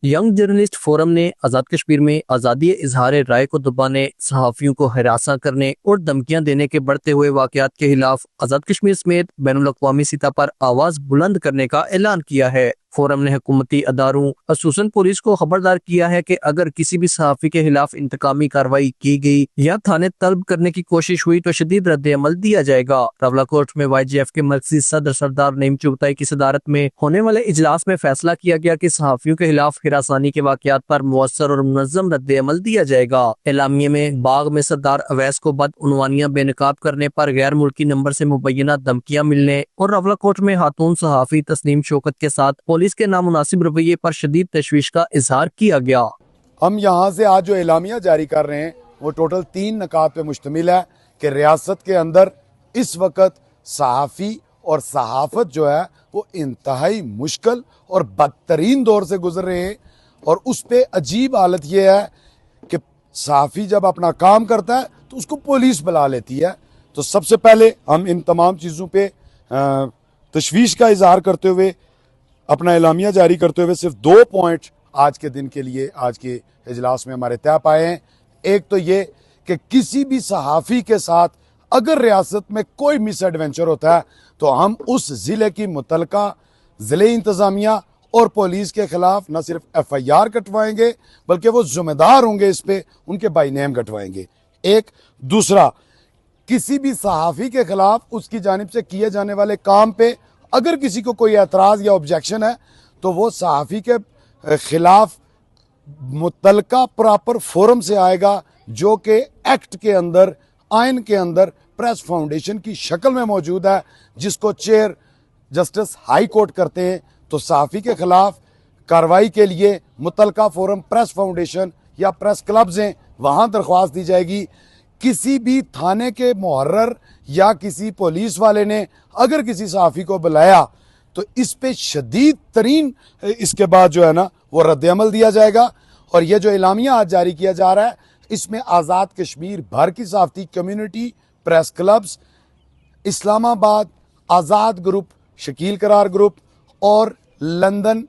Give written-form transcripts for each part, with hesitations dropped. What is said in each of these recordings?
Young journalist forum ने आज़ाद कश्मीर में आज़ादी इजहार राय को दबाने, सहाफ़ियों को हरासा करने और धमकियां देने के बढ़ते हुए वाक़यात के खिलाफ आज़ाद कश्मीर समेत बैनुल-अक़वामी सतह पर आवाज़ बुलंद करने का ऐलान किया है। फोरम ने हुकूमती अदारों खसूसन पुलिस को खबरदार किया है कि अगर किसी भी सहाफ़ी के खिलाफ इंतकामी कार्रवाई की गई या थाने तलब करने की कोशिश हुई तो शदीद रद्द-ए-अमल दिया जाएगा। रावलाकोट में YGF के मरकजी सदर सरदार नईम चुगताई की सदारत में होने वाले इजलास में फैसला किया गया कि सहाफ़ियों के खिलाफ हिरासानी के वाक़यात पर मुअस्सर और मुनज़्ज़म रद्द-ए-अमल दिया जाएगा। एलामिये में बाग में सरदार अवैस को बदउनवानियां बेनकाब करने पर गैर मुल्की नंबर से मुबैना धमकियां मिलने और रावलाकोट में खातून सहाफ़ी तस्नीम शौकत के साथ पुलिस के नामुनासिब रवैये पर शदीद तशवीश का इजहार किया गया। हम यहाँ से आज जो एलामिया जारी कर रहे हैं वो टोटल 3 नकात पे मुश्तमिल है कि रियासत के अंदर इस वक्त सहाफ़ी और सहाफ़त जो है वो इंतहाई मुश्किल और बदतरीन दौर से गुजर रहे हैं। और उस पे अजीब हालत ये है कि सहाफ़ी जब अपना काम करता है तो उसको पुलिस बुला लेती है। तो सबसे पहले हम इन तमाम चीज़ों पे तशवीश का इजहार करते हुए अपना एलामिया जारी करते हुए सिर्फ 2 पॉइंट आज के दिन के लिए आज के इजलास में हमारे तय पाए हैं। एक तो ये कि किसी भी सहाफ़ी के साथ अगर रियासत में कोई मिस एडवेंचर होता है तो हम उस ज़िले की मुतलका ज़िले इंतज़ामिया और पुलिस के खिलाफ न सिर्फ FIR कटवाएंगे बल्कि वो ज़िम्मेदार होंगे इस पे, उनके बाई नेम कटवाएंगे। एक दूसरा, किसी भी सहाफ़ी के खिलाफ उसकी जानिब से किए जाने वाले काम पे अगर किसी को कोई एतराज़ या ऑब्जेक्शन है तो वो सहाफ़ी के खिलाफ मुतलका प्रॉपर फोरम से आएगा जो कि एक्ट के अंदर, आइन के अंदर प्रेस फाउंडेशन की शक्ल में मौजूद है, जिसको चेयर जस्टिस हाई कोर्ट करते हैं। तो सहाफ़ी के खिलाफ कार्रवाई के लिए मुतलका फोरम प्रेस फाउंडेशन या प्रेस क्लब्स हैं, वहाँ दरख्वास्त दी जाएगी। किसी भी थाने के मुहर्रर या किसी पुलिस वाले ने अगर किसी सहाफ़ी को बुलाया तो इस पे शदीद तरीन इसके बाद जो है ना वो रद्द-ए-अमल दिया जाएगा। और ये जो एलामिया आज जारी किया जा रहा है इसमें आज़ाद कश्मीर भर की सहाफ़ती कम्युनिटी, प्रेस क्लब्स, इस्लामाबाद आज़ाद ग्रुप, शकील करार ग्रुप और लंदन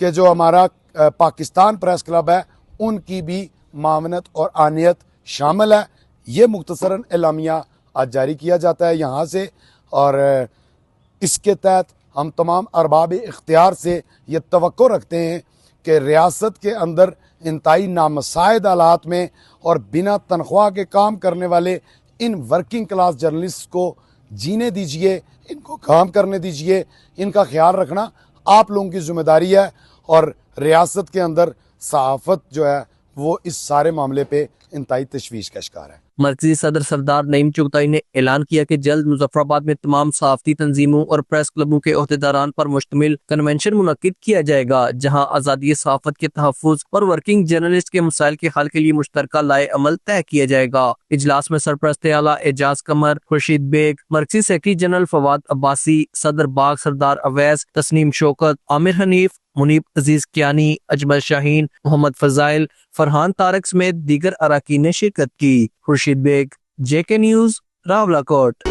के जो हमारा पाकिस्तान प्रेस क्लब है उनकी भी मामनत और आनियत शामिल है। ये मुख्तसरन एलामिया आज जारी किया जाता है यहाँ से। और इसके तहत हम तमाम अरबाब इख्तियार से ये तवक्को रखते हैं कि रियासत के अंदर इंतहाई नामसाइद हालात में और बिना तनख्वाह के काम करने वाले इन वर्किंग क्लास जर्नलिस्ट को जीने दीजिए, इनको काम करने दीजिए। इनका ख्याल रखना आप लोगों की जिम्मेदारी है। और रियासत के अंदर सहाफ़त जो है वो इस सारे मामले पे इंतहाई तशवीश का शिकार है। मरकजी सदर सरदार नईम चुगताई ने ऐलान किया कि जल्द मुजफ्फराबाद में तमाम सहाफ़ती तंजीमों और प्रेस क्लबों के ओहदेदारान पर मुश्तमिल कन्वेंशन मुनक्किद किया जाएगा, जहां आज़ादी सहाफ़त के तहफ़्फ़ुज़ और वर्किंग जर्नलिस्ट के मसाइल के हल के लिए मुश्तरका लाए अमल तय किया जाएगा। इजलास में सरपरस्त आला एजाज कमर, खुर्शीद बेग, मरकजी सेक्रेटरी जनरल फवाद अब्बासी, सदर बाग सरदार अवैस, तस्नीम शौकत, आमिर हनीफ, मुनीब अजीज कियानी, अजमल शाहीन, मोहम्मद फजाइल, फरहान तारक समेत दीगर अराकीन ने शिरकत की। Khurshid Baig, JK news, Rawalakot.